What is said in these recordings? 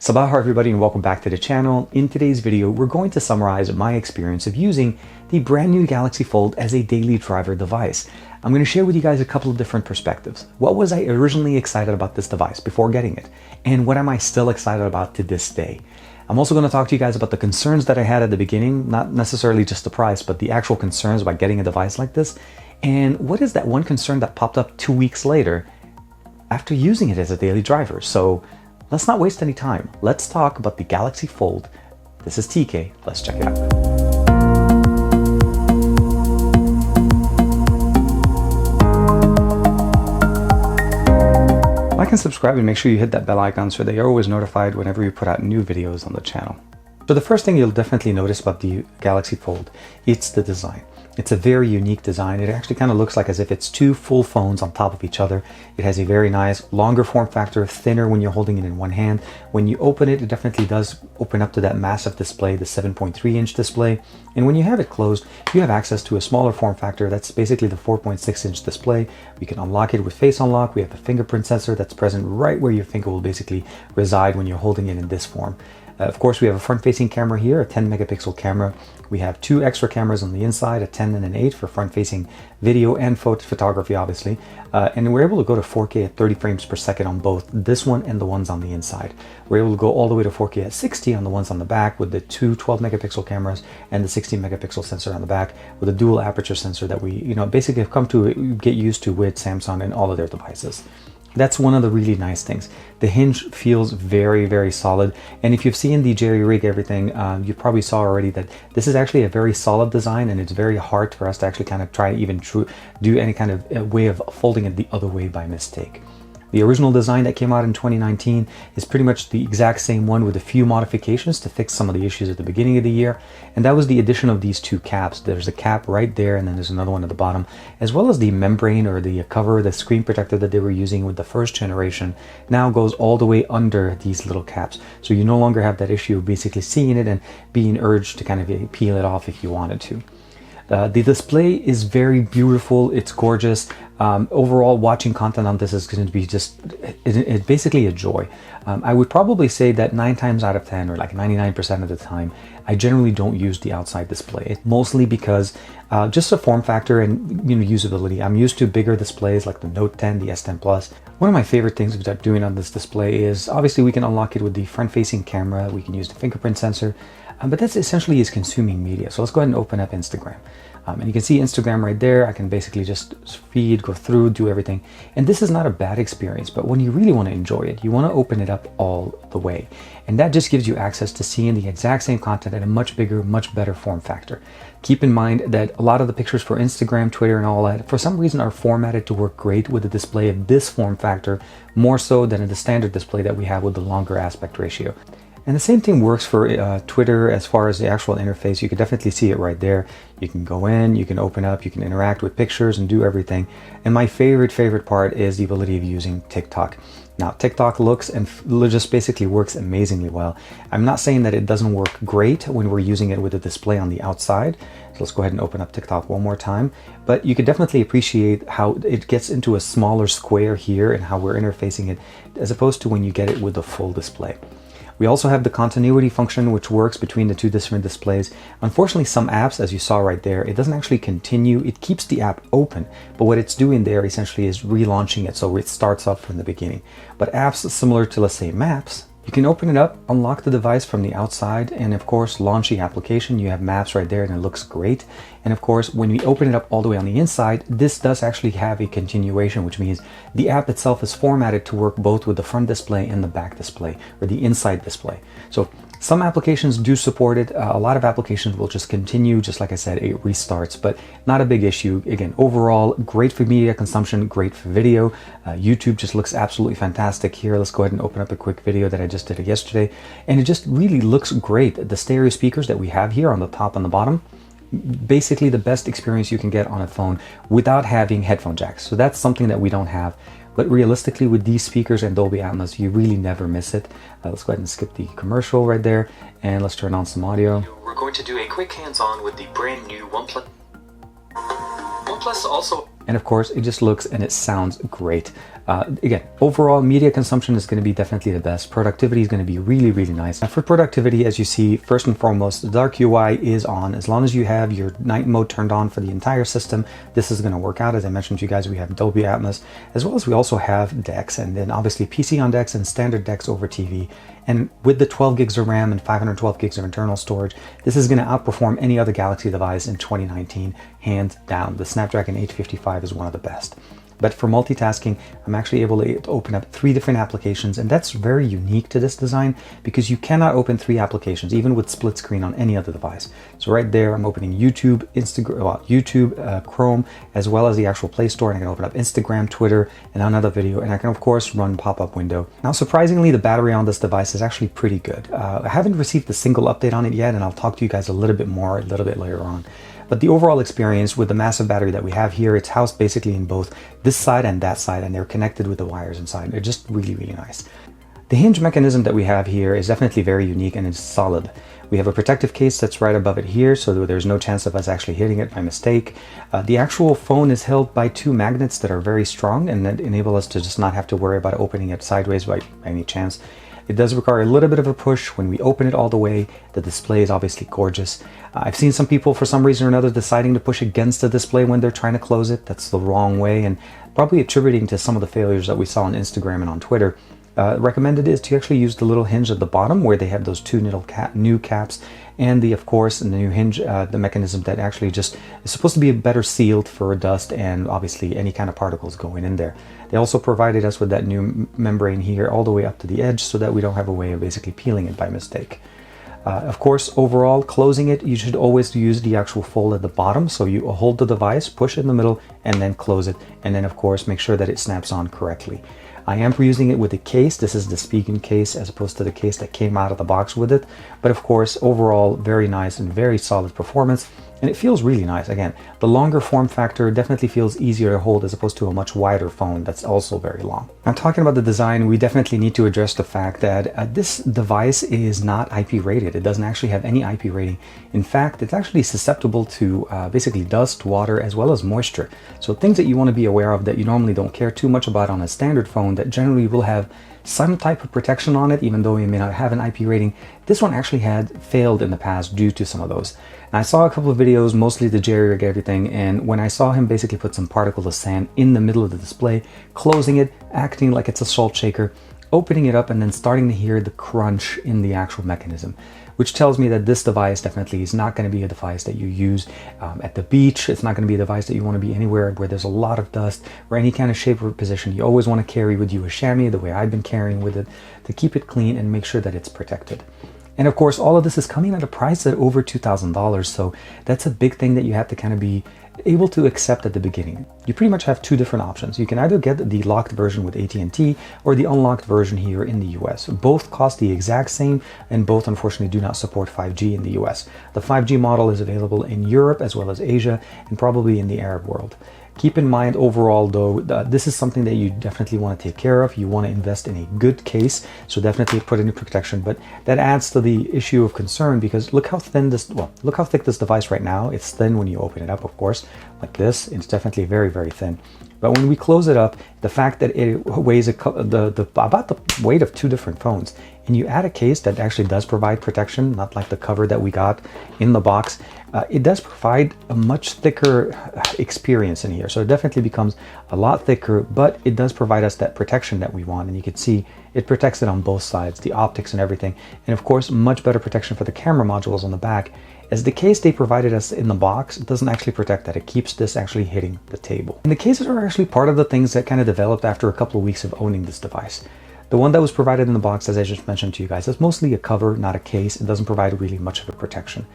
Sabah everybody and welcome back to the channel. In today's video, we're going to summarize my experience of using the brand new Galaxy Fold as a daily driver device. I'm going to share with you guys a couple of different perspectives. What was I originally excited about this device before getting it? And what am I still excited about to this day? I'm also going to talk to you guys about the concerns that I had at the beginning, not necessarily just the price, but the actual concerns about getting a device like this. And what is that one concern that popped up 2 weeks later after using it as a daily driver? So let's not waste any time. Let's talk about the Galaxy Fold. This is TK. Let's check it out. Like and subscribe and make sure you hit that bell icon so that you're always notified whenever we put out new videos on the channel. So the first thing you'll definitely notice about the Galaxy Fold, it's the design. It's a very unique design. It actually kind of looks like as if it's two full phones on top of each other. It has a very nice longer form factor, thinner when you're holding it in one hand. When you open it, it definitely does open up to that massive display, the 7.3-inch display. And when you have it closed, you have access to a smaller form factor. That's basically the 4.6-inch display. We can unlock it with face unlock. We have the fingerprint sensor that's present right where your finger will basically reside when you're holding it in this form. Of course, we have a front-facing camera here, a 10 megapixel camera. We have two extra cameras on the inside, a 10 and an 8 for front-facing video and photography, obviously. And we're able to go to 4K at 30 frames per second on both this one and the ones on the inside. We're able to go all the way to 4K at 60 on the ones on the back with the two 12 megapixel cameras and the 16 megapixel sensor on the back with a dual aperture sensor that we, basically have come to get used to with Samsung and all of their devices. That's one of the really nice things. The hinge feels very, very solid. And if you've seen the jerry rig everything, you probably saw already that this is actually a very solid design, and it's very hard for us to actually kind of try even do any kind of way of folding it the other way by mistake. The original design that came out in 2019 is pretty much the exact same one with a few modifications to fix some of the issues at the beginning of the year. And that was the addition of these two caps. There's a cap right there, and then there's another one at the bottom, as well as the membrane or the cover, the screen protector that they were using with the first generation now goes all the way under these little caps. So you no longer have that issue of basically seeing it and being urged to kind of peel it off if you wanted to. The display is very beautiful. It's gorgeous. Overall, watching content on this is going to be just it's basically a joy. I would probably say that 9 times out of 10, or like 99% of the time, I generally don't use the outside display. It's mostly because just the form factor and usability. I'm used to bigger displays like the Note 10, the S10 Plus. One of my favorite things about doing on this display is obviously we can unlock it with the front-facing camera. We can use the fingerprint sensor. But that's essentially is consuming media. So let's go ahead and open up Instagram. And you can see Instagram right there. I can basically just feed, go through, do everything. And this is not a bad experience, but when you really want to enjoy it, you want to open it up all the way. And that just gives you access to seeing the exact same content at a much bigger, much better form factor. Keep in mind that a lot of the pictures for Instagram, Twitter, and all that, for some reason are formatted to work great with the display of this form factor, more so than in the standard display that we have with the longer aspect ratio. And the same thing works for Twitter as far as the actual interface. You can definitely see it right there. You can go in, you can open up, you can interact with pictures and do everything. And my favorite part is the ability of using TikTok. Now, TikTok looks and just basically works amazingly well. I'm not saying that it doesn't work great when we're using it with a display on the outside. So let's go ahead and open up TikTok one more time. But you can definitely appreciate how it gets into a smaller square here and how we're interfacing it as opposed to when you get it with the full display. We also have the continuity function, which works between the two different displays. Unfortunately, some apps, as you saw right there, it doesn't actually continue. It keeps the app open, but what it's doing there essentially is relaunching it, so it starts up from the beginning. But apps similar to, let's say, Maps, you can open it up, unlock the device from the outside, and of course, launch the application. You have Maps right there, and it looks great. And of course, when we open it up all the way on the inside, this does actually have a continuation, which means the app itself is formatted to work both with the front display and the back display, or the inside display. So some applications do support it. A lot of applications will just continue, just like I said, it restarts, but not a big issue. Again, overall, great for media consumption, great for video. YouTube just looks absolutely fantastic here. Let's go ahead and open up a quick video that I just did yesterday, and it just really looks great. The stereo speakers that we have here on the top and the bottom, basically the best experience you can get on a phone without having headphone jacks. So that's something that we don't have. But realistically, with these speakers and Dolby Atmos, you really never miss it. Let's go ahead and skip the commercial right there, and let's turn on some audio. We're going to do a quick hands-on with the brand new OnePlus also. And of course, it just looks and it sounds great. Again, overall media consumption is going to be definitely the best. Productivity is going to be really, really nice. Now, for productivity, as you see, first and foremost, the dark UI is on. As long as you have your night mode turned on for the entire system, this is going to work out. As I mentioned to you guys, we have Dolby Atmos, as well as we also have DeX, and then obviously PC on DeX and standard DeX over TV. And with the 12 gigs of RAM and 512 gigs of internal storage, this is going to outperform any other Galaxy device in 2019, hands down. The Snapdragon 855 is one of the best. But for multitasking, I'm actually able to open up 3 different applications, and that's very unique to this design because you cannot open 3 applications, even with split screen on any other device. So right there, I'm opening YouTube, Chrome, as well as the actual Play Store, and I can open up Instagram, Twitter, and another video, and I can of course run pop-up window. Now, surprisingly, the battery on this device is actually pretty good. I haven't received a single update on it yet, and I'll talk to you guys a little bit more a little bit later on. But the overall experience with the massive battery that we have here, it's housed basically in both this side and that side, and they're connected with the wires inside. They're just really, really nice. The hinge mechanism that we have here is definitely very unique, and it's solid. We have a protective case that's right above it here, so there's no chance of us actually hitting it by mistake. The actual phone is held by 2 magnets that are very strong and that enable us to just not have to worry about opening it sideways by any chance. It does require a little bit of a push when we open it all the way. The display is obviously gorgeous. I've seen some people, for some reason or another, deciding to push against the display when they're trying to close it. That's the wrong way, and probably attributing to some of the failures that we saw on Instagram and on Twitter. Recommended is to actually use the little hinge at the bottom where they have those 2 new caps, and of course the new hinge, the mechanism that actually just is supposed to be better sealed for dust and obviously any kind of particles going in there. They also provided us with that new membrane here all the way up to the edge so that we don't have a way of basically peeling it by mistake. Of course, overall, closing it, you should always use the actual fold at the bottom. So you hold the device, push it in the middle, and then close it. And then, of course, make sure that it snaps on correctly. I am using it with the case. This is the speaking case as opposed to the case that came out of the box with it. But of course, overall, very nice and very solid performance. And it feels really nice. Again, the longer form factor definitely feels easier to hold as opposed to a much wider phone that's also very long. Now, talking about the design, we definitely need to address the fact that this device is not IP rated. It doesn't actually have any IP rating. In fact, it's actually susceptible to basically dust, water, as well as moisture. So things that you want to be aware of that you normally don't care too much about on a standard phone that generally will have some type of protection on it, even though you may not have an IP rating. This one actually had failed in the past due to some of those. And I saw a couple of videos, mostly the jerry-rig everything, and when I saw him basically put some particles of sand in the middle of the display, closing it, acting like it's a salt shaker, opening it up, and then starting to hear the crunch in the actual mechanism, which tells me that this device definitely is not going to be a device that you use at the beach. It's not going to be a device that you want to be anywhere where there's a lot of dust or any kind of shape or position. You always want to carry with you a chamois, the way I've been carrying with it, to keep it clean and make sure that it's protected. And of course, all of this is coming at a price at over $2,000. So that's a big thing that you have to kind of be able to accept at the beginning. You pretty much have 2 different options. You can either get the locked version with AT&T or the unlocked version here in the US. Both cost the exact same, and both unfortunately do not support 5G in the US. The 5G model is available in Europe as well as Asia and probably in the Arab world. Keep in mind overall though, this is something that you definitely want to take care of. You want to invest in a good case, so definitely put in protection, but that adds to the issue of concern because look how thin look how thick this device right now. It's thin when you open it up, of course, like this. It's definitely very, very thin. But when we close it up, the fact that it weighs about the weight of 2 different phones, and you add a case that actually does provide protection, not like the cover that we got in the box, it does provide a much thicker experience in here. So it definitely becomes a lot thicker, but it does provide us that protection that we want. And you can see it protects it on both sides, the optics and everything. And of course, much better protection for the camera modules on the back. As the case they provided us in the box, it doesn't actually protect that. It keeps this actually hitting the table. And the cases are actually part of the things that kind of developed after a couple of weeks of owning this device. The one that was provided in the box, as I just mentioned to you guys, is mostly a cover, not a case. It doesn't provide really much of a protection.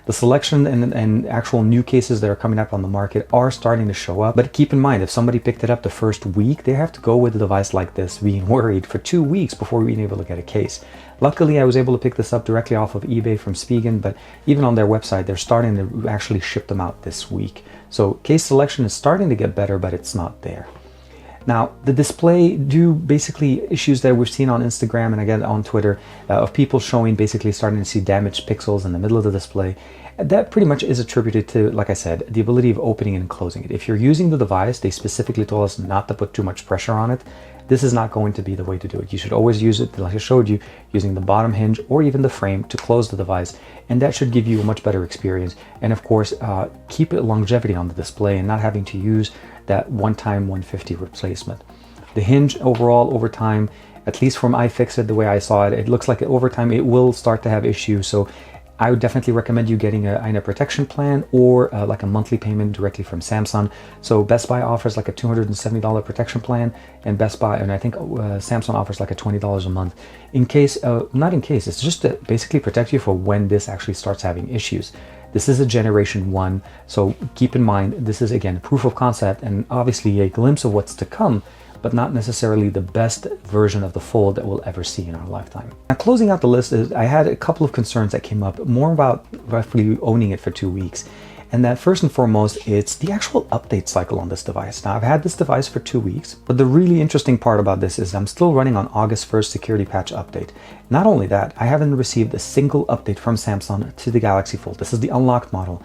The selection and actual new cases that are coming up on the market are starting to show up, but keep in mind, if somebody picked it up the first week, they have to go with a device like this being worried for 2 weeks before being able to get a case. Luckily, I was able to pick this up directly off of eBay from Spigen, but even on their website, they're starting to actually ship them out this week. So case selection is starting to get better, but it's not there. Now, the display due basically issues that we've seen on Instagram and again on Twitter of people showing basically starting to see damaged pixels in the middle of the display. That pretty much is attributed to, like I said, the ability of opening and closing it. If you're using the device, they specifically told us not to put too much pressure on it. This is not going to be the way to do it. You should always use it, like I showed you, using the bottom hinge or even the frame to close the device, and that should give you a much better experience. And of course, keep it longevity on the display and not having to use that one-time 150 replacement. The hinge overall, over time, at least from iFixit, the way I saw it, it looks like over time it will start to have issues. So I would definitely recommend you getting a protection plan or like a monthly payment directly from Samsung. So Best Buy offers like a $270 protection plan, and I think Samsung offers like a $20 a month. In case, not in case, it's just to basically protect you for when this actually starts having issues. This is a generation 1, so keep in mind, this is again proof of concept and obviously a glimpse of what's to come, but not necessarily the best version of the Fold that we'll ever see in our lifetime. Now, closing out the list, I had a couple of concerns that came up, more about roughly owning it for 2 weeks. And that first and foremost, it's the actual update cycle on this device. Now, I've had this device for 2 weeks, but the really interesting part about this is I'm still running on August 1st security patch update. Not only that, I haven't received a single update from Samsung to the Galaxy Fold. This is the unlocked model.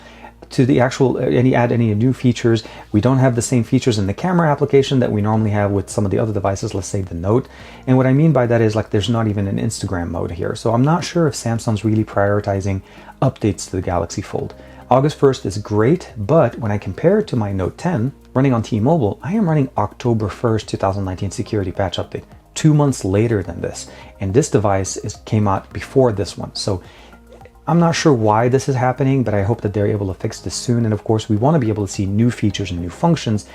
To the actual, any new features, we don't have the same features in the camera application that we normally have with some of the other devices, let's say the Note. And what I mean by that is like there's not even an Instagram mode here. So I'm not sure if Samsung's really prioritizing updates to the Galaxy Fold. August 1st is great, but when I compare it to my Note 10 running on T-Mobile, I am running October 1st, 2019 security patch update, 2 months later than this. And this device came out before this one. So I'm not sure why this is happening, but I hope that they're able to fix this soon. And of course, we want to be able to see new features and new functions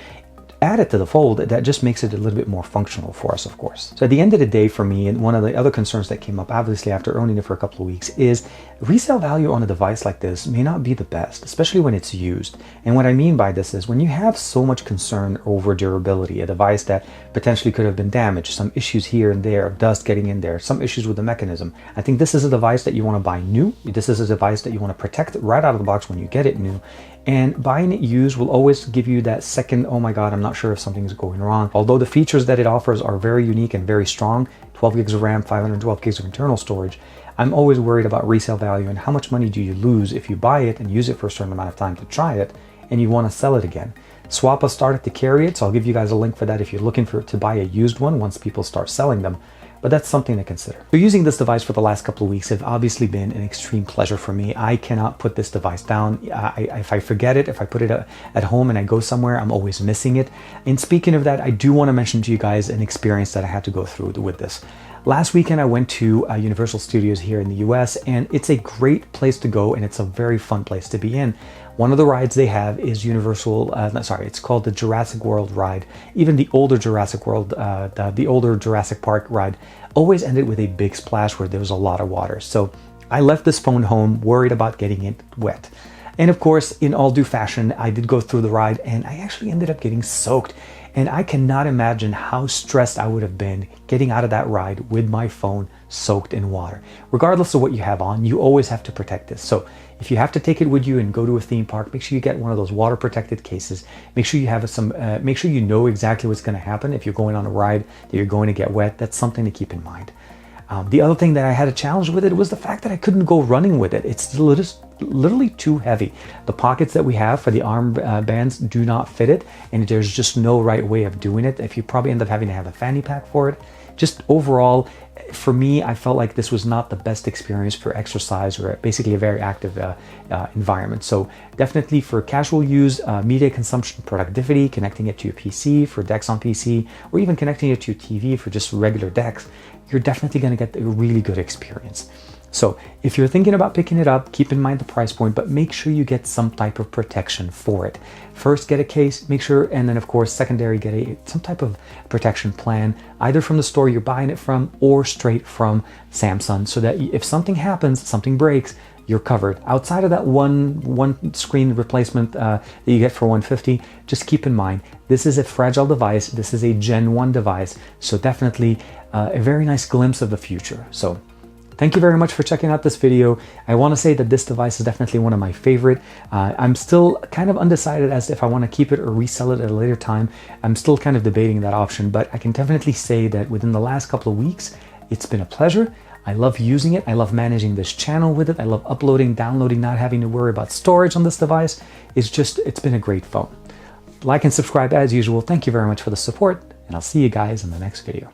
added to the Fold. That just makes it a little bit more functional for us, of course. So at the end of the day for me, and one of the other concerns that came up, obviously after owning it for a couple of weeks, is resale value on a device like this may not be the best, especially when it's used. And what I mean by this is when you have so much concern over durability, a device that potentially could have been damaged, some issues here and there, dust getting in there, some issues with the mechanism. I think this is a device that you want to buy new. This is a device that you want to protect right out of the box when you get it new. And buying it used will always give you that second, oh my God, I'm not sure if something is going wrong. Although the features that it offers are very unique and very strong, 12 gigs of RAM, 512 gigs of internal storage, I'm always worried about resale value and how much money do you lose if you buy it and use it for a certain amount of time to try it and you want to sell it again. Swap has started to carry it, so I'll give you guys a link for that if you're looking to buy a used one once people start selling them. But that's something to consider. So using this device for the last couple of weeks have obviously been an extreme pleasure for me. I cannot put this device down. If I forget it, if I put it at home and I go somewhere, I'm always missing it. And speaking of that, I do want to mention to you guys an experience that I had to go through with this. Last weekend, I went to Universal Studios here in the US, and it's a great place to go, and it's a very fun place to be in. One of the rides they have is it's called the Jurassic World ride. Even the older Jurassic World, the older Jurassic Park ride always ended with a big splash where there was a lot of water. So I left this phone home worried about getting it wet. And of course, in all due fashion, I did go through the ride and I actually ended up getting soaked. And I cannot imagine how stressed I would have been getting out of that ride with my phone soaked in water. Regardless of what you have on, you always have to protect this. So if you have to take it with you and go to a theme park, make sure you get one of those water protected cases. Make sure you have make sure you know exactly what's going to happen if you're going on a ride that you're going to get wet. That's something to keep in mind. The other thing that I had a challenge with it was the fact that I couldn't go running with it. It's literally too heavy. The pockets that we have for the arm bands do not fit it, and there's just no right way of doing it. If you probably end up having to have a fanny pack for it. Just overall, for me, I felt like this was not the best experience for exercise or basically a very active environment. So definitely for casual use, media consumption, productivity, connecting it to your PC for decks on PC, or even connecting it to your TV for just regular decks, you're definitely going to get a really good experience. So if you're thinking about picking it up, keep in mind the price point, but make sure you get some type of protection for it. First, get a case, make sure, and then of course, secondary, get some type of protection plan, either from the store you're buying it from or straight from Samsung, so that if something happens, something breaks, you're covered. Outside of that one screen replacement that you get for $150, just keep in mind, this is a fragile device. This is a Gen 1 device. So definitely a very nice glimpse of the future. So Thank you very much for checking out this video. I want to say that this device is definitely one of my favorite. I'm still kind of undecided as to if I want to keep it or resell it at a later time. I'm still kind of debating that option, but I can definitely say that within the last couple of weeks, it's been a pleasure. I love using it. I love managing this channel with it. I love uploading, downloading, not having to worry about storage on this device. It's been a great phone. Like and subscribe as usual. Thank you very much for the support, and I'll see you guys in the next video.